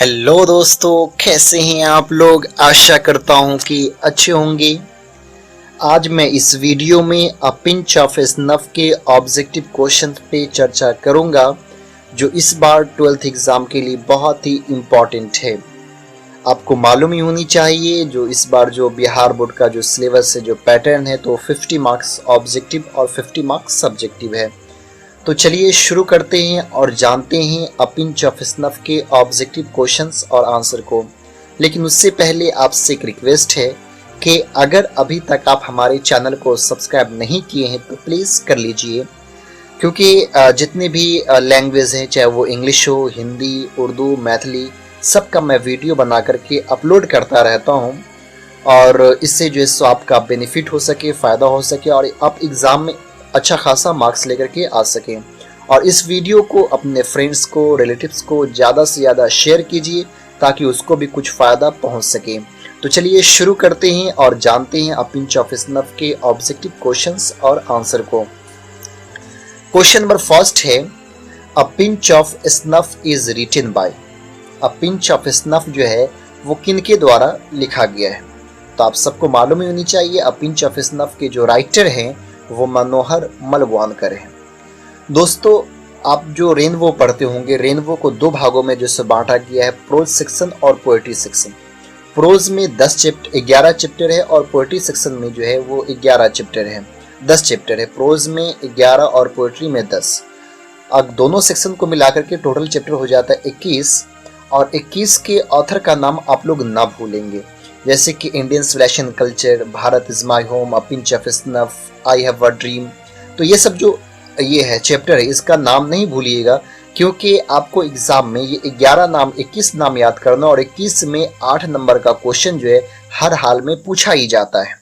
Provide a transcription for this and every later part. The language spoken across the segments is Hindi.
हेलो दोस्तों, कैसे हैं आप लोग। आशा करता हूं कि अच्छे होंगे। आज मैं इस वीडियो में अ पिंच ऑफ स्नफ के ऑब्जेक्टिव क्वेश्चन पे चर्चा करूंगा जो इस बार 12th एग्जाम के लिए बहुत ही इम्पोर्टेंट है। आपको मालूम ही होनी चाहिए जो इस बार जो बिहार बोर्ड का जो सिलेबस है, जो पैटर्न है, तो 50 मार्क्स ऑब्जेक्टिव और 50 मार्क्स सब्जेक्टिव है। तो चलिए शुरू करते हैं और जानते हैं अ पिंच ऑफ स्नफ के ऑब्जेक्टिव क्वेश्चंस और आंसर को। लेकिन उससे पहले आपसे एक रिक्वेस्ट है कि अगर अभी तक आप हमारे चैनल को सब्सक्राइब नहीं किए हैं तो प्लीज़ कर लीजिए, क्योंकि जितने भी लैंग्वेज हैं, चाहे वो इंग्लिश हो, हिंदी, उर्दू, मैथिली, सबका मैं वीडियो बना करके अपलोड करता रहता हूँ और इससे जो है सो आपका बेनिफिट हो सके, फ़ायदा हो सके और आप एग्ज़ाम में अच्छा खासा मार्क्स लेकर के आ सकें। और इस वीडियो को अपने फ्रेंड्स को, रिलेटिव्स को ज़्यादा से ज़्यादा शेयर कीजिए ताकि उसको भी कुछ फ़ायदा पहुंच सके। तो चलिए शुरू करते हैं और जानते हैं अ पिंच ऑफ स्नफ के ऑब्जेक्टिव क्वेश्चंस और आंसर को। क्वेश्चन नंबर फर्स्ट है, a pinch of snuff is written by. A pinch of snuff जो है वो किनके द्वारा लिखा गया है। तो आप सबको मालूम ही होनी चाहिए अ पिंच ऑफ स्नफ के जो राइटर हैं वो मनोहर मलवानकर है। दोस्तों, आप जो रेनबो पढ़ते होंगे, रेनबो को दो भागों में जो बांटा गया है, प्रोज सेक्शन और पोएट्री सेक्शन। प्रोज में 11 चैप्टर है और पोएट्री सेक्शन में जो है वो 11 चैप्टर है, 10 चैप्टर है। प्रोज में 11 और पोएट्री में 10। अब दोनों सेक्शन को मिलाकर के टोटल चैप्टर हो जाता है 21 और 21 के ऑथर का नाम आप लोग ना भूलेंगे, जैसे कि Indian civilisation culture, Bharat is my home, a pinch of snuff, I have a dream. तो ये सब जो ये है चैप्टर है, इसका नाम नहीं भूलिएगा, क्योंकि आपको एग्जाम में ये 21 नाम याद करना और 21 में 8 नंबर का क्वेश्चन जो है हर हाल में पूछा ही जाता है।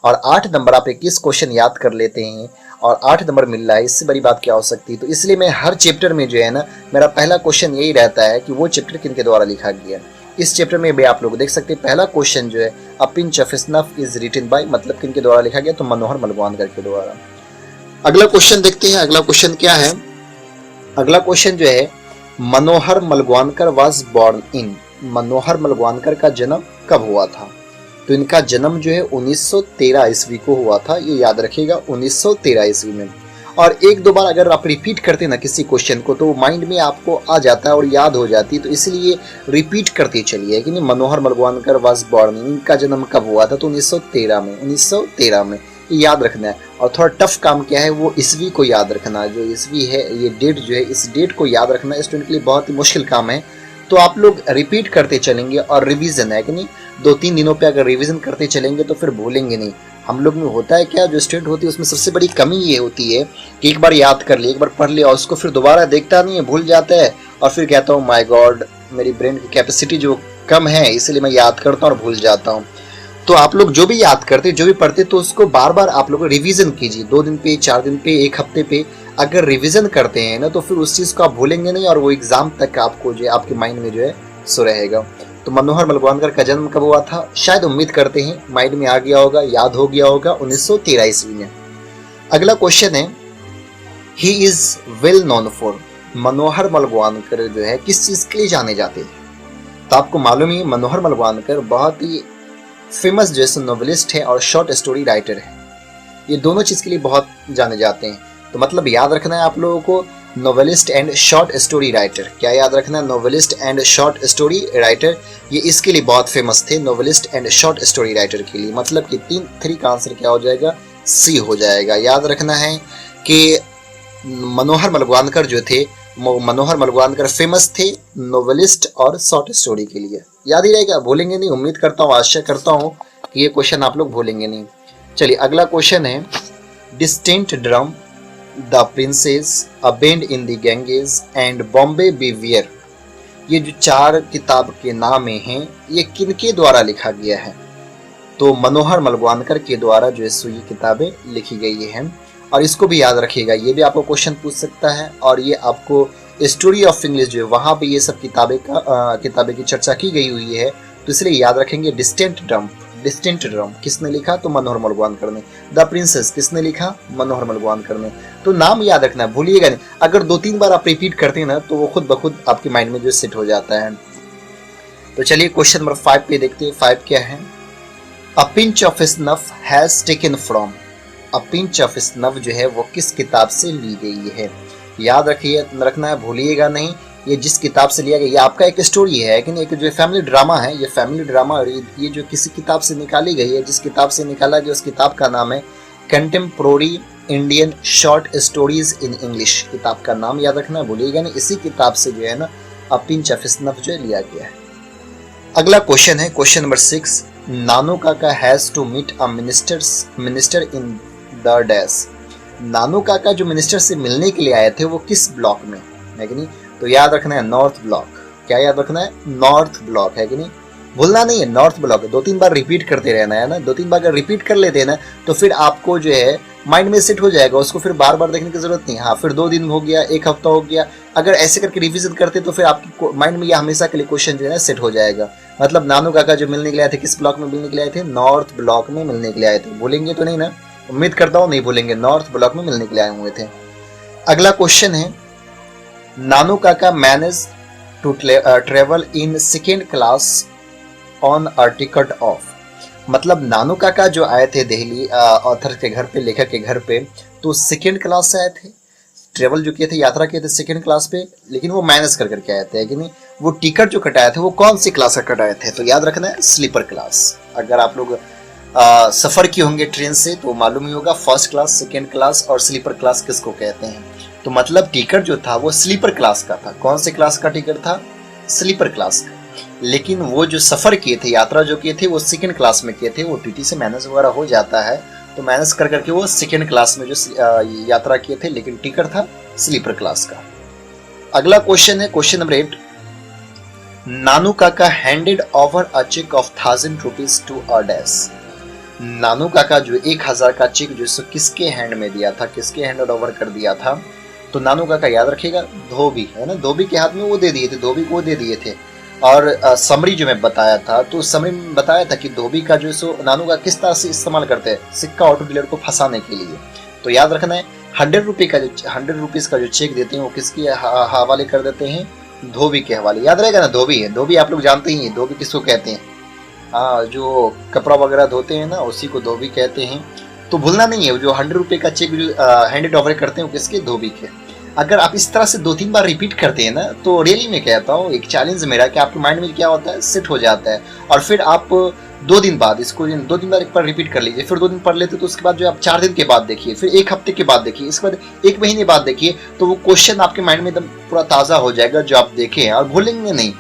और 8 नंबर आप 21 क्वेश्चन याद कर लेते हैं और 8 नंबर मिल रहा है, इससे बड़ी बात क्या हो सकती है। तो इसलिए मैं हर चैप्टर में जो है ना, मेरा पहला क्वेश्चन यही रहता है कि वो चैप्टर किनके द्वारा लिखा गया। इस चैप्टर में भी आप लोग देख सकते हैं पहला क्वेश्चन जो है a pinch of snuff is written by, मतलब किनके द्वारा लिखा गया, तो मनोहर मलवानकर के द्वारा। अगला क्वेश्चन देखते हैं। अगला क्वेश्चन क्या है। अगला क्वेश्चन जो है, मनोहर मलवानकर वाज बोर्न इन। मनोहर मलवानकर का जन्म कब हुआ था। तो इनका जन्म जो है 1913 ईस्वी को हुआ था, ये याद रखिएगा, 1913 ईस्वी में। और एक दो बार अगर आप रिपीट करते ना किसी क्वेश्चन को तो माइंड में आपको आ जाता है और याद हो जाती है, तो इसलिए रिपीट करते चलिए कि नहीं, मनोहर मलवानकर वाज बोर्न, इनका जन्म कब हुआ था, तो 1913 में ये याद रखना है। और थोड़ा टफ काम क्या है, वो ईस्वी को याद रखना, जो ईस्वी है, ये डेट जो है, इस डेट को याद रखना स्टूडेंट के लिए बहुत ही मुश्किल काम है। तो आप लोग रिपीट करते चलेंगे और रिवीजन है कि नहीं, 2-3 दिनों पे अगर रिवीजन करते चलेंगे तो फिर भूलेंगे नहीं। हम लोग में होता है क्या, जो स्टूडेंट होती है उसमें सबसे बड़ी कमी ये होती है कि एक बार याद कर लिया, एक बार पढ़ लिया और उसको फिर दोबारा देखता नहीं है, भूल जाता है और फिर कहता हूँ माय गॉड, मेरी ब्रेन की कैपेसिटी जो कम है इसलिए मैं याद करता हूँ और भूल जाता हूँ। तो आप लोग जो भी याद करते, जो भी पढ़ते, तो उसको बार बार आप लोग रिवीजन कीजिए। 2 दिन पे, 4 दिन पे, 1 हफ्ते पे अगर रिवीजन करते हैं ना तो फिर उस चीज़ को आप भूलेंगे नहीं और वो एग्जाम तक आपको जो है आपके माइंड में जो है सो रहेगा। तो मनोहर मलवानकर का जन्म कब हुआ था, शायद उम्मीद करते हैं माइंड में आ गया होगा, याद हो गया होगा, 1913 ईस्वी में। अगला क्वेश्चन है, he is well known for. Manohar Malwankar जो है किस चीज के लिए जाने जाते थे। तो आपको मालूम ही, मनोहर मलवानकर बहुत ही फेमस जो है नोवेलिस्ट है और शॉर्ट स्टोरी राइटर है। ये दोनों चीज के लिए बहुत जाने जाते हैं। तो मतलब याद रखना है आप लोगों को, novelist and short story writer. क्या याद रखना है, novelist and short story writer. ये इसके लिए बहुत फेमस थे, novelist and short story writer के लिए। मतलब कि 3 का आंसर क्या हो जाएगा, सी हो जाएगा। याद रखना है कि मनोहर मलवानकर जो थे, मनोहर मलवानकर फेमस थे नोवेलिस्ट और शॉर्ट स्टोरी के लिए। याद ही रहेगा, भूलेंगे नहीं। उम्मीद करता हूँ, आशा करता हूँ कि ये क्वेश्चन आप लोग भूलेंगे नहीं। चलिए अगला क्वेश्चन है, distant drum, the princes, a bend in the Ganges and Bombay beware. ये जो 4 किताब के नाम हैं ये किनके द्वारा लिखा गया है। तो मनोहर मलवानकर के द्वारा जो है ये किताबें लिखी गई हैं। और इसको भी याद रखिएगा, ये भी आपको क्वेश्चन पूछ सकता है। और ये आपको स्टोरी ऑफ इंग्लिश जो है वहाँ पे ये सब किताबें की चर्चा की गई हुई है, तो इसलिए याद रखेंगे। डिस्टेंट ड्रम किसने लिखा, तो मनोहर मलवानकर ने। द प्रिंसेस किसने लिखा, मनोहर मलवानकर ने। तो नाम याद रखना, भूलिएगा नहीं। अगर 2-3 बार आप रिपीट करते हैं ना तो वो खुद ब खुद आपके माइंड में जो सेट हो जाता है। तो चलिए क्वेश्चन नंबर 5 पे देखते हैं 5 क्या है। A pinch of snuff has taken from. A pinch of snuff जो है वो किस किताब से ली गई है? याद रखना है, भूलिएगा नहीं। ये जिस किताब से लिया गया, ये आपका एक स्टोरी है कि एक जो फैमिली ड्रामा है, ये फैमिली ड्रामा ये जो किसी किताब से निकाली गई है, जिस किताब से निकाला गया उस किताब का नाम है contemporary Indian short stories in English. किताब का नाम याद रखना है, भूलिएगा नहीं। इसी किताब से जो है ना अ पिंच ऑफ स्नफ जो लिया गया है। अगला क्वेश्चन है question number 6। Nanu Kaka has to meet a minister in the dash. Nanu Kaka जो मिनिस्टर से मिलने के लिए आए थे वो किस ब्लॉक में है कि नहीं? तो याद रखना है नॉर्थ ब्लॉक। क्या याद रखना है? नॉर्थ ब्लॉक है कि नहीं, भूलना नहीं है। नॉर्थ ब्लॉक है, 2-3 बार रिपीट करते रहना है ना। 2-3 बार अगर रिपीट कर लेते हैं ना तो फिर आपको जो है माइंड में सेट हो जाएगा, उसको फिर बार बार देखने की जरूरत नहीं। हाँ, फिर 2 दिन हो गया, 1 हफ्ता हो गया, अगर ऐसे करके रिविजन करते तो फिर आपकी माइंड में ये हमेशा के लिए क्वेश्चन जो है सेट हो जाएगा। मतलब नानू काका जो मिलने के लिए आए थे किस ब्लॉक में मिलने के लिए आए थे? नॉर्थ ब्लॉक में मिलने के लिए आए थे। भूलेंगे तो नहीं ना? उम्मीद करता हूँ नहीं भूलेंगे। नॉर्थ ब्लॉक में मिलने के लिए आए हुए थे। अगला क्वेश्चन है Nanu Kaka manage to travel in second class on a ticket of. मतलब नानू काका जो आए थे दिल्ली ऑथर के घर पे, लेखक के घर पे, तो सेकेंड क्लास से आए थे। ट्रेवल जो किए थे, यात्रा किए थे सेकेंड क्लास पे, लेकिन वो मैनेज कर करके आए थे कि नहीं। वो टिकट जो कटाए थे वो कौन सी क्लास का कटाए थे? तो याद रखना है स्लीपर क्लास। अगर आप लोग सफर किए होंगे ट्रेन से तो मालूम ही होगा फर्स्ट क्लास, सेकेंड क्लास और स्लीपर क्लास किसको कहते हैं। तो मतलब टिकट जो था वो स्लीपर क्लास का था। कौन से क्लास का टिकट था? स्लीपर क्लास का। लेकिन वो जो सफर किए थे, यात्रा जो किए थे वो सेकेंड क्लास में किए थे। वो टीटी से मैनेज वगैरह हो जाता है, तो मैनेज कर करके वो सेकेंड क्लास में जो यात्रा किए थे, लेकिन टिकट था स्लीपर क्लास का। अगला क्वेश्चन है question number 8। Nanu Kaka handed over a cheque of 1000 rupees to a dash. Nanu Kaka जो 1000 का चेक जो किसके हैंड में दिया था, किसके हैंड ओवर कर दिया था? तो नानू काका याद रखिएगा धोबी है ना, धोबी के हाथ में वो दे दिए थे, धोबी को दे दिए थे। और समरी जो मैं बताया था, तो समरी में बताया था कि धोबी का जो सो नानू का किस तरह से इस्तेमाल करते हैं सिक्का ऑटो डीलर को फंसाने के लिए। तो याद रखना है 100 रुपीज का जो चेक देते हैं वो किसके हवाले कर देते हैं? धोबी के हवाले। याद रहेगा ना, धोबी है। धोबी आप लोग जानते ही हैं धोबी किसको कहते हैं। हाँ, जो कपड़ा वगैरह धोते हैं ना उसी को धोबी कहते हैं। तो भूलना नहीं है जो 100 रुपये का चेक जो हैंडेड ओवर करते हैं वो किसके? धोबी के। अगर आप इस तरह से 2-3 बार रिपीट करते हैं ना तो रियली में कहता हूँ एक चैलेंज मेरा कि आपके माइंड में क्या होता है, सेट हो जाता है। और फिर आप 2 दिन बाद इसको 2 दिन बाद एक बार रिपीट कर लीजिए, फिर 2 दिन पढ़ लेते तो उसके बाद जो आप 4 दिन के बाद देखिए, फिर 1 हफ्ते के बाद देखिए, इसके बाद 1 महीने बाद देखिए, तो वो क्वेश्चन आपके माइंड में एकदम पूरा ताज़ा हो जाएगा जो आप देखे हैं, और भूलेंगे नहीं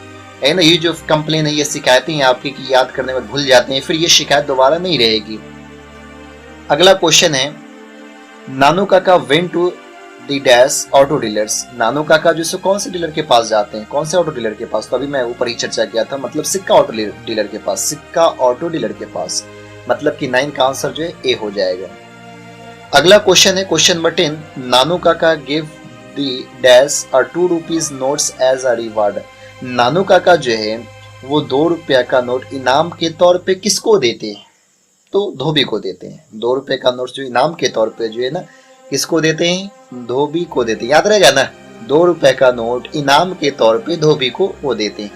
है ना। ये जो कंप्लेन है, ये शिकायतें हैं आपकी कि याद करने में भूल जाते हैं, फिर ये शिकायत दोबारा नहीं रहेगी। अगला क्वेश्चन है Nanu Kaka went to the dash auto dealers. Nanu Kaka जो सो कौन से डीलर के पास जाते हैं? कौन से ऑटो डीलर के पास? तो अभी मैं ऊपर ही चर्चा किया था, मतलब सिक्का ऑटो डीलर के पास। सिक्का ऑटो डीलर के पास, मतलब कि 9 का आंसर जो है ए हो जाएगा। अगला क्वेश्चन है क्वेश्चन नंबर 10। नानू काका गिव दी डैश और 2 rupees notes as a reward. Nanu Kaka जो है वो 2 रुपया का नोट इनाम के तौर पे किसको देते हैं? तो धोबी को देते हैं। 2 रुपए का नोट जो इनाम के तौर पे जो है ना किसको देते हैं? धोबी को देते हैं। याद रहेगा ना, 2 रुपए का नोट इनाम के तौर पे धोबी को वो देते हैं।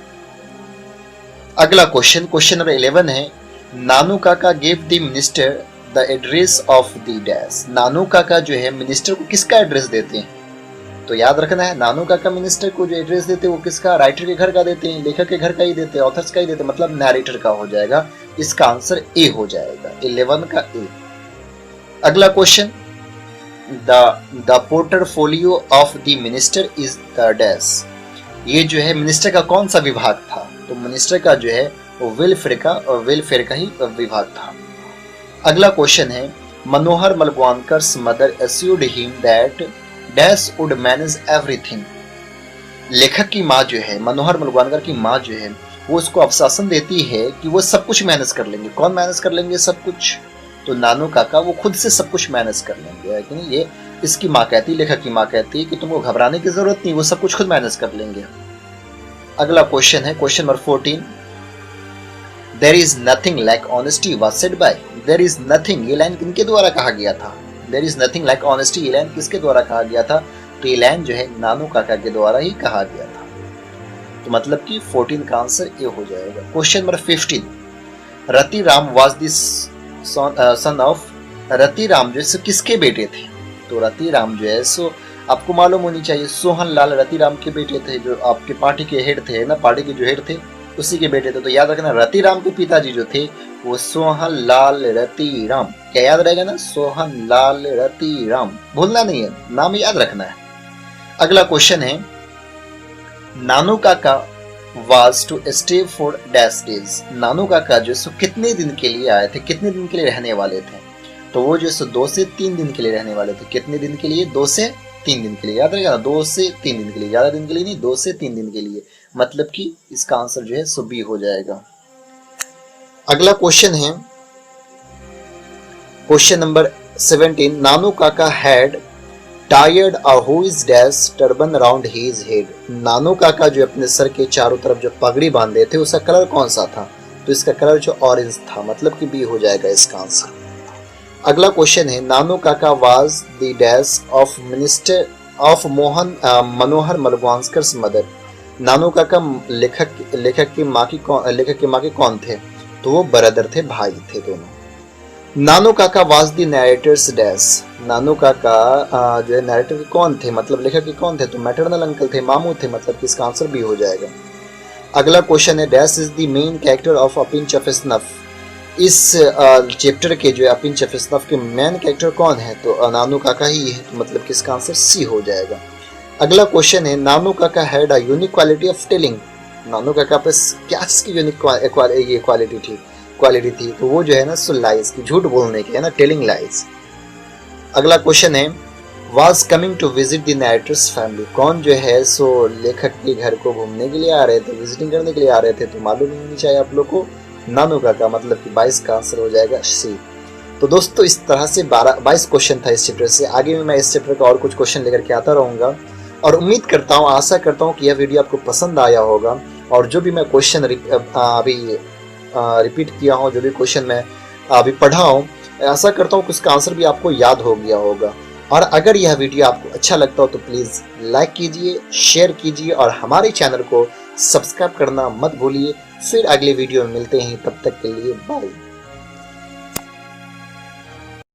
अगला क्वेश्चन क्वेश्चन नंबर 11 है Nanu Kaka give the minister the address of the dash. Nanu Kaka जो है मिनिस्टर को किसका एड्रेस देते हैं? तो याद रखना है नानू काका मिनिस्टर को जो एड्रेस देते हैं वो किसका? राइटर के घर का देते हैं, लेखक के घर का ही देते हैं, ऑथर्स का ही देते हैं, मतलब नैरेटर का हो जाएगा। इसका आंसर ए हो जाएगा, 11 का ए। अगला question the portfolio of the minister is the dash. ये जो है मिनिस्टर का कौन सा विभाग था? तो मिनिस्टर का जो है वो वेलफेयर का ही विभाग था। अगला क्वेश्चन है Manohar Malgonkar's mother assured him that dash would manage everything. लेखक की माँ जो है, मनोहर मलगवानकर की माँ जो है, वो उसको आश्वासन देती है कि वो सब कुछ मैनेज कर लेंगे। कौन मैनेज कर लेंगे सब कुछ? तो नानू काका वो खुद से सब कुछ मैनेज कर लेंगे, है कि नहीं। ये इसकी माँ कहती है, लेखक की माँ कहती है कि तुमको घबराने की जरूरत नहीं, वो सब कुछ खुद मैनेज कर लेंगे। अगला क्वेश्चन है question number 14। There is nothing like honesty was said by. There is nothing, ये लाइन किनके द्वारा कहा गया था? There is nothing like honesty, ये लाइन किसके द्वारा कहा गया था? तो ये लाइन जो है नानू काका के द्वारा ही कहा गया था। तो मतलब कि 14 का आंसर ए हो जाएगा। Question number 15, Rati Ram was the son of, Rati Ram जो है किसके बेटे थे? तो रति राम जो है सो आपको मालूम होनी चाहिए सोहन लाल रति राम के बेटे थे, जो आपके पार्टी के हेड थे ना, पार्टी के जो हेड थे उसी के बेटे थे। तो याद रखना रति राम के पिताजी जो थे वो सोहन लाल रति राम, क्या याद रहेगा ना, सोहन लाल रति राम, भूलना नहीं है, नाम याद रखना है। अगला क्वेश्चन है, Nanu Kaka was to stay for dash days, Nanu Kaka जो सो कितने दिन के लिए आए थे, कितने दिन के लिए रहने वाले थे? तो वो जो सो 2 से 3 दिन के लिए रहने वाले थे। कितने दिन के लिए? 2 से 3 दिन के लिए, याद रहेगा ना, 2 से 3 दिन के लिए, ज्यादा दिन के लिए नहीं, 2 से 3 दिन के लिए, मतलब कि इसका आंसर जो है सो बी हो जाएगा। अगला क्वेश्चन है question number 17, Nanu Kaka had टायर्ड a huge dash turban around his head, Nanu Kaka जो अपने सर के चारों तरफ जो पगड़ी बांधे थे उसका कलर कौन सा था? तो इसका कलर जो ऑरेंज था, मतलब कि बी हो जाएगा इसका आंसर। अगला क्वेश्चन है, Nanu Kaka was the dash of minister of Manohar Malwankar's mother, Nanu Kaka लेखक की माँ के कौन थे? तो वो ब्रदर थे, भाई थे दोनों। नानू Kaka was the नैरेटर्स dash, Nanu Kaka जो है नैरेटर कौन थे, मतलब लेखक के कौन थे? तो मैटरनल अंकल थे, मामू थे, मतलब कि इसका आंसर बी हो जाएगा। अगला क्वेश्चन है, dash is the main character of a pinch of snuff, इस चैप्टर के जो है अ पिंच ऑफ स्नफ के मेन कैरेक्टर कौन है? तो नानू काका ही है, तो मतलब कि इसका आंसर सी हो जाएगा। अगला क्वेश्चन है, Nanu Kaka had a unique quality of telling, Nanu Kaka पे क्या इसकी यूनिक क्वालिटी थी? तो वो जो है ना सो लाइज की, झूठ बोलने की, है ना, टेलिंग लाइज। अगला क्वेश्चन है, was coming to visit the narrator's family, कौन जो है सो लेखक के घर को घूमने के लिए आ रहे थे, विजिटिंग करने के लिए आ रहे थे? तो मालूम नहीं चाहिए आप लोग को, नानू काका, मतलब कि 22 का आंसर हो जाएगा सी। तो दोस्तों इस तरह से 22 क्वेश्चन था इस चैप्टर से। आगे में मैं इस चैप्टर का और कुछ क्वेश्चन लेकर के आता रहूंगा और उम्मीद करता हूँ, आशा करता हूँ कि यह वीडियो आपको पसंद आया होगा। और जो भी मैं क्वेश्चन अभी रिपीट किया हूँ, जो भी क्वेश्चन मैं अभी पढ़ा हूँ, आशा करता हूँ कि उसका आंसर भी आपको याद हो गया होगा। और अगर यह वीडियो आपको अच्छा लगता हो तो प्लीज़ लाइक कीजिए, शेयर कीजिए और हमारे चैनल को सब्सक्राइब करना मत भूलिए। फिर अगले वीडियो में मिलते हैं, तब तक के लिए बाय।